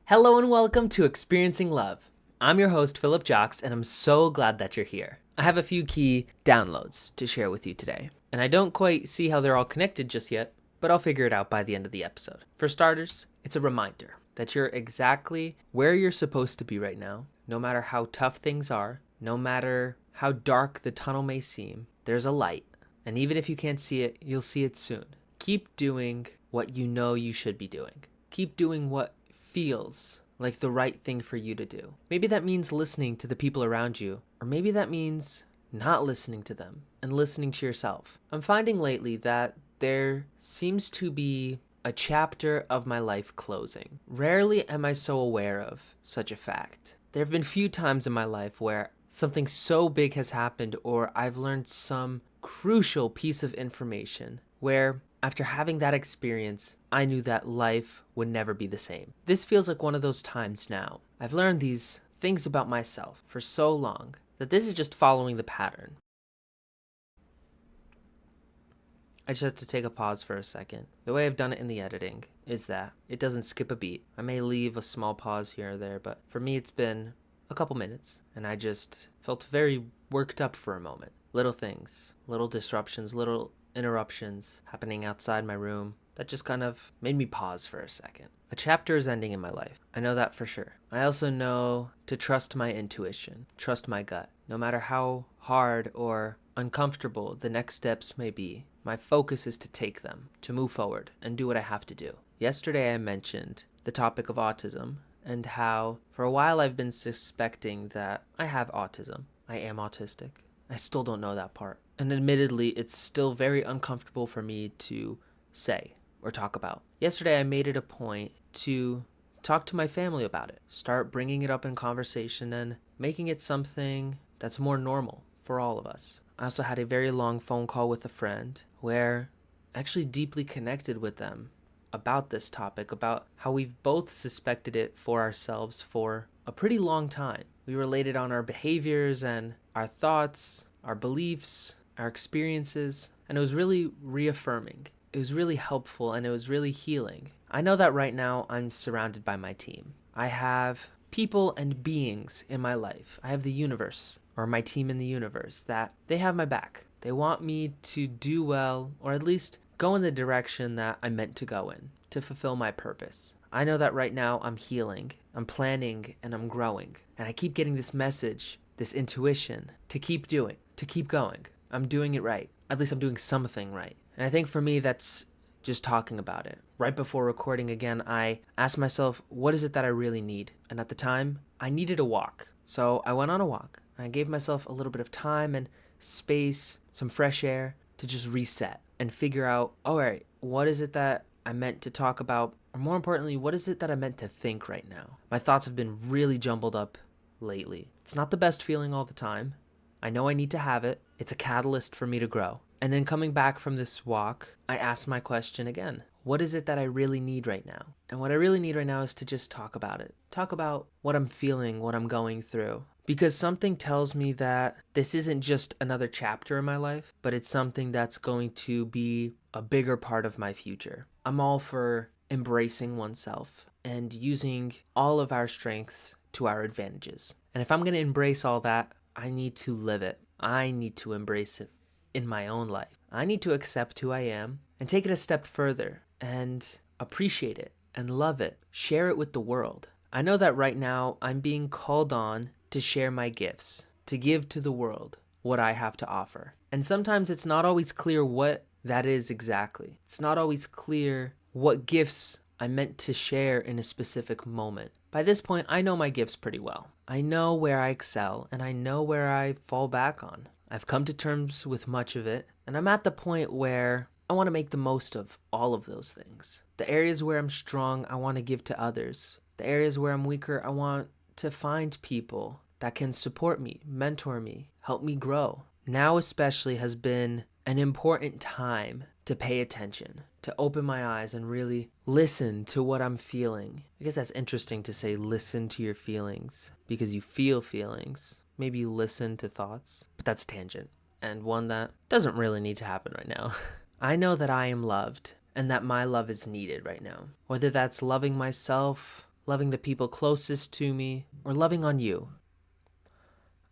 Hello and welcome to Experiencing Love. I'm your host, Philip Jocks, and I'm so glad that you're here. I have a few key downloads to share with you today, and I don't quite see how they're all connected just yet, but I'll figure it out by the end of the episode. For starters, it's a reminder that you're exactly where you're supposed to be right now, no matter how tough things are, no matter how dark the tunnel may seem, there's a light, and even if you can't see it, you'll see it soon. Keep doing what you know you should be doing. Keep doing what feels like the right thing for you to do. Maybe that means listening to the people around you, or maybe that means not listening to them and listening to yourself. I'm finding lately that there seems to be a chapter of my life closing. Rarely am I so aware of such a fact. There have been few times in my life where something so big has happened or I've learned some crucial piece of information where after having that experience, I knew that life would never be the same. This feels like one of those times now. I've learned these things about myself for so long that this is just following the pattern. I just have to take a pause for a second. The way I've done it in the editing is that it doesn't skip a beat. I may leave a small pause here or there, but for me it's been a couple minutes, and I just felt very worked up for a moment. Little things, little disruptions, little interruptions happening outside my room that just kind of made me pause for a second. A chapter is ending in my life. I know that for sure. I also know to trust my intuition, trust my gut. No matter how hard or uncomfortable the next steps may be, my focus is to take them, to move forward and do what I have to do. Yesterday I mentioned the topic of autism and how for a while I've been suspecting that I have autism. I am autistic. I still don't know that part. And admittedly, it's still very uncomfortable for me to say or talk about. Yesterday, I made it a point to talk to my family about it, start bringing it up in conversation and making it something that's more normal for all of us. I also had a very long phone call with a friend where I actually deeply connected with them about this topic, about how we've both suspected it for ourselves for a pretty long time. We related on our behaviors and our thoughts, our beliefs, our experiences, and it was really reaffirming. It was really helpful and it was really healing. I know that right now I'm surrounded by my team. I have people and beings in my life. I have the universe, or my team in the universe, that they have my back. They want me to do well, or at least go in the direction that I'm meant to go in, to fulfill my purpose. I know that right now I'm healing, I'm planning, and I'm growing. And I keep getting this message, this intuition, to keep doing, to keep going. I'm doing it right. At least I'm doing something right. And I think for me, that's just talking about it. Right before recording again, I asked myself, what is it that I really need? And at the time, I needed a walk. So I went on a walk. And I gave myself a little bit of time and space, some fresh air to just reset and figure out, all right, what is it that I meant to talk about? Or more importantly, what is it that I meant to think right now? My thoughts have been really jumbled up lately. It's not the best feeling all the time. I know I need to have it. It's a catalyst for me to grow. And then coming back from this walk, I asked my question again. What is it that I really need right now? And what I really need right now is to just talk about it. Talk about what I'm feeling, what I'm going through. Because something tells me that this isn't just another chapter in my life, but it's something that's going to be a bigger part of my future. I'm all for embracing oneself and using all of our strengths to our advantages. And if I'm going to embrace all that, I need to live it. I need to embrace it in my own life. I need to accept who I am and take it a step further and appreciate it and love it. Share it with the world. I know that right now I'm being called on to share my gifts, to give to the world what I have to offer. And sometimes it's not always clear what that is exactly. It's not always clear what gifts I'm meant to share in a specific moment. By this point, I know my gifts pretty well. I know where I excel and I know where I fall back on. I've come to terms with much of it, and I'm at the point where I want to make the most of all of those things. The areas where I'm strong, I want to give to others. The areas where I'm weaker, I want to find people that can support me, mentor me, help me grow. Now especially has been an important time to pay attention, to open my eyes and really listen to what I'm feeling. I guess that's interesting to say listen to your feelings because you feel feelings. Maybe listen to thoughts, but that's tangent and one that doesn't really need to happen right now. I know that I am loved and that my love is needed right now. Whether that's loving myself, loving the people closest to me, or loving on you.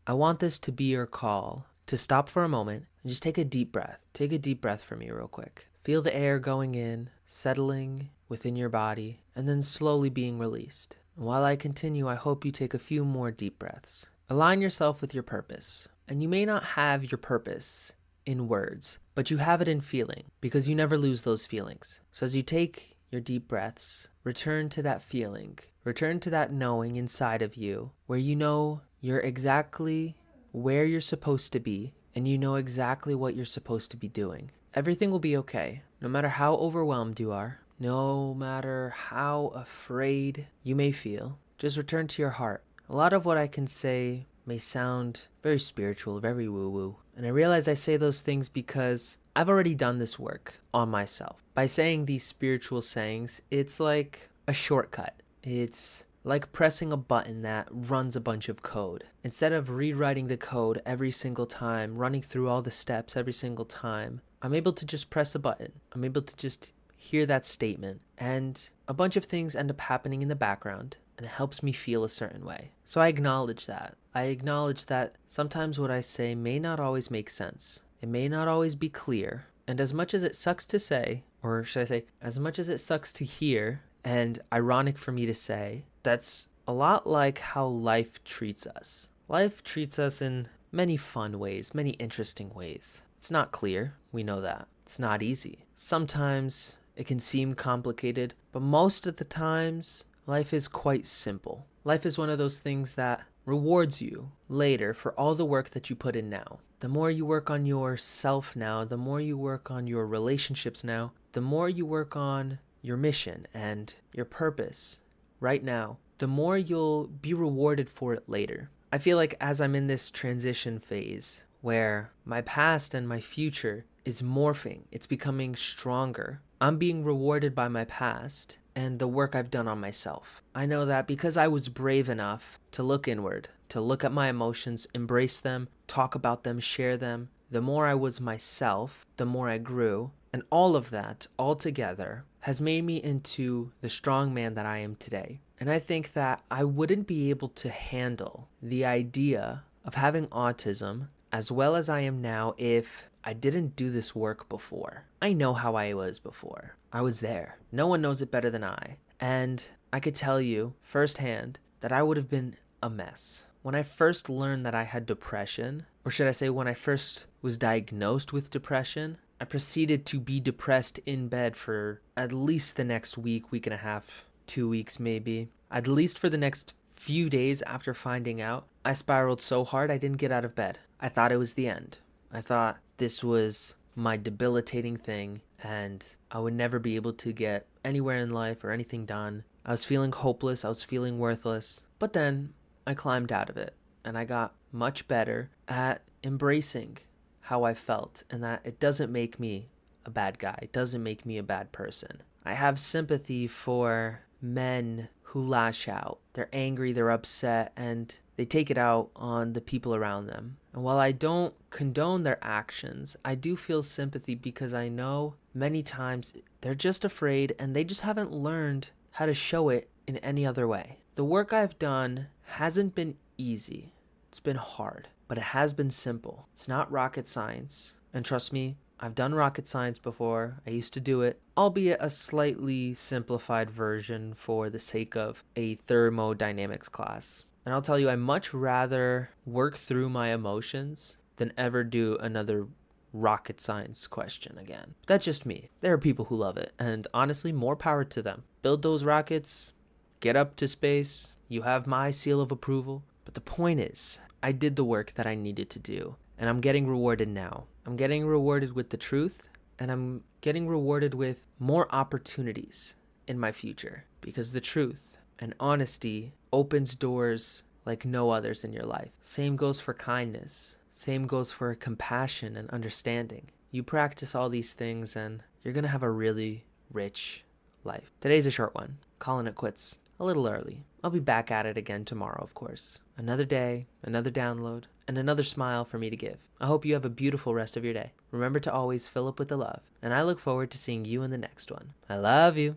I want this to be your call to stop for a moment and just take a deep breath. Take a deep breath for me real quick. Feel the air going in, settling within your body, and then slowly being released. And while I continue, I hope you take a few more deep breaths. Align yourself with your purpose. And you may not have your purpose in words, but you have it in feeling, because you never lose those feelings. So as you take your deep breaths, return to that feeling. Return to that knowing inside of you where you know you're exactly where you're supposed to be, and you know exactly what you're supposed to be doing. Everything will be okay, no matter how overwhelmed you are, no matter how afraid you may feel. Just return to your heart. A lot of what I can say may sound very spiritual, very woo-woo, and I realize I say those things because I've already done this work on myself. By saying these spiritual sayings, it's like a shortcut. It's like pressing a button that runs a bunch of code. Instead of rewriting the code every single time, running through all the steps every single time, I'm able to just press a button. I'm able to just hear that statement, and a bunch of things end up happening in the background, and it helps me feel a certain way. So I acknowledge that. I acknowledge that sometimes what I say may not always make sense. It may not always be clear. And as much as it sucks to say, or should I say, as much as it sucks to hear, and ironic for me to say, that's a lot like how life treats us. Life treats us in many fun ways, many interesting ways. It's not clear, we know that. It's not easy. Sometimes it can seem complicated, but most of the times, life is quite simple. Life is one of those things that rewards you later for all the work that you put in now. The more you work on yourself now, the more you work on your relationships now, the more you work on your mission and your purpose right now, the more you'll be rewarded for it later. I feel like as I'm in this transition phase where my past and my future is morphing, it's becoming stronger, I'm being rewarded by my past and the work I've done on myself. I know that because I was brave enough to look inward, to look at my emotions, embrace them, talk about them, share them, the more I was myself, the more I grew. And all of that, all together, has made me into the strong man that I am today. And I think that I wouldn't be able to handle the idea of having autism as well as I am now if I didn't do this work before. I know how I was before. I was there. No one knows it better than I. And I could tell you firsthand that I would have been a mess. When I first learned that I had depression, or should I say when I first was diagnosed with depression, I proceeded to be depressed in bed for at least the next week, week and a half, 2 weeks maybe. At least for the next few days after finding out, I spiraled so hard I didn't get out of bed. I thought it was the end. I thought this was my debilitating thing and I would never be able to get anywhere in life or anything done. I was feeling hopeless. I was feeling worthless. But then I climbed out of it and I got much better at embracing how I felt and that it doesn't make me a bad guy. It doesn't make me a bad person. I have sympathy for men who lash out. They're angry, they're upset, and they take it out on the people around them. And while I don't condone their actions, I do feel sympathy because I know many times they're just afraid and they just haven't learned how to show it in any other way. The work I've done hasn't been easy. It's been hard, but it has been simple. It's not rocket science. And trust me, I've done rocket science before. I used to do it, albeit a slightly simplified version for the sake of a thermodynamics class. And I'll tell you, I much rather work through my emotions than ever do another rocket science question again. But that's just me. There are people who love it, and honestly, more power to them. Build those rockets, get up to space. You have my seal of approval. But the point is, I did the work that I needed to do, and I'm getting rewarded now. I'm getting rewarded with the truth, and I'm getting rewarded with more opportunities in my future, because the truth and honesty opens doors like no others in your life. Same goes for kindness. Same goes for compassion and understanding. You practice all these things and you're going to have a really rich life. Today's a short one. Calling it quits a little early. I'll be back at it again tomorrow, of course. Another day, another download, and another smile for me to give. I hope you have a beautiful rest of your day. Remember to always fill up with the love, and I look forward to seeing you in the next one. I love you.